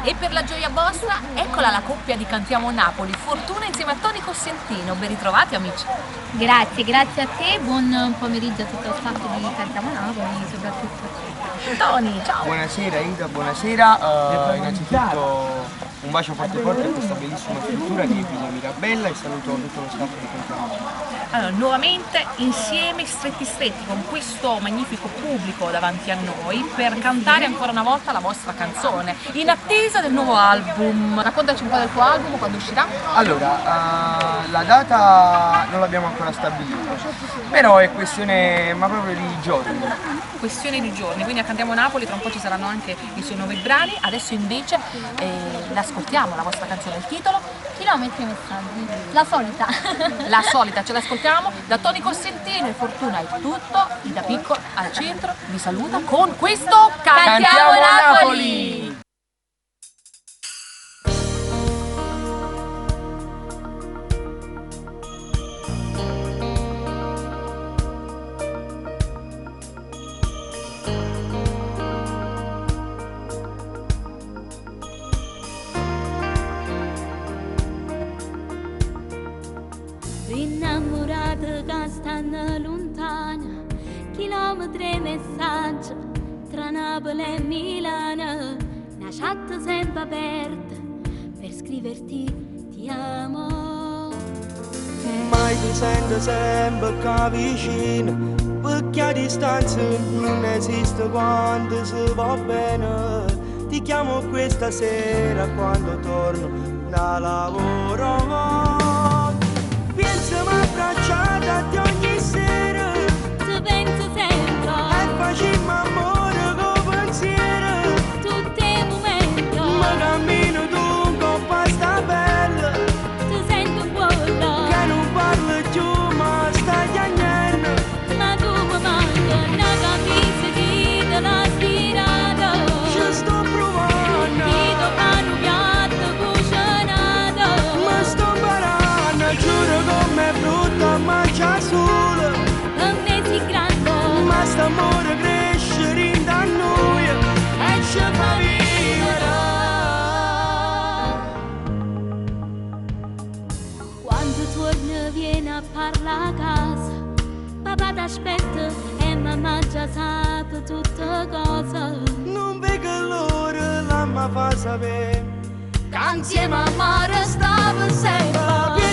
E per la gioia vostra, eccola la coppia di Cantiamo Napoli, Fortuna insieme a Toni Cosentino. Ben ritrovati amici. Grazie a te, buon pomeriggio a tutto lo staff di Cantiamo Napoli, soprattutto. Toni, ciao! Buonasera Ida, buonasera. Innanzitutto un bacio forte forte a questa bellissima struttura che è Villa Mirabella e saluto tutto lo staff di Cantiamo Napoli. Allora, nuovamente insieme stretti con questo magnifico pubblico davanti a noi per cantare ancora una volta la vostra canzone in attesa del nuovo album. Raccontaci un po' del tuo album, quando uscirà? Allora, la data non l'abbiamo ancora stabilita, però è questione ma proprio di giorni. Questione di giorni, quindi a Cantiamo Napoli tra un po' ci saranno anche i suoi nuovi brani. Adesso invece l'ascoltiamo, la vostra canzone, il titolo? Chilometri e messaggi, la solita. La solita, ce l'ascoltiamo da Toni Cosentino. E Fortuna è tutto, da Picco al centro vi saluta con questo Cantiamo Napoli! Innamorate che stanno lontane, chilometri e messaggi tra Napoli e Milano, una chat sempre aperta per scriverti ti amo. Mai ti sento sempre qua vicino, perché a distanza non esiste quando si va bene. Ti chiamo questa sera quando torno da lavoro. Pensiamo abbracciata di ogni sera, Ti penso sempre, e facciamo amore con pensiero. tutti i momenti, Ma cammino lungo questa bella, ti sento buona, che non parlo più ma stai piangendo. ma tu mi manca, una camisa che te l'ha stirata, Ci sto provando, ti tocca un piatto cucinato, ma sto imparando, giuro come è brutta ma già sola. non ne si grande, Ma st'amore cresce in da noi e ci fa vivere. quando torni vieni a parlare a casa, papà t'aspetta e mamma già sa tutte cose. Non vedo l'ora la mi fa sapere Che insieme a mare stavo sempre.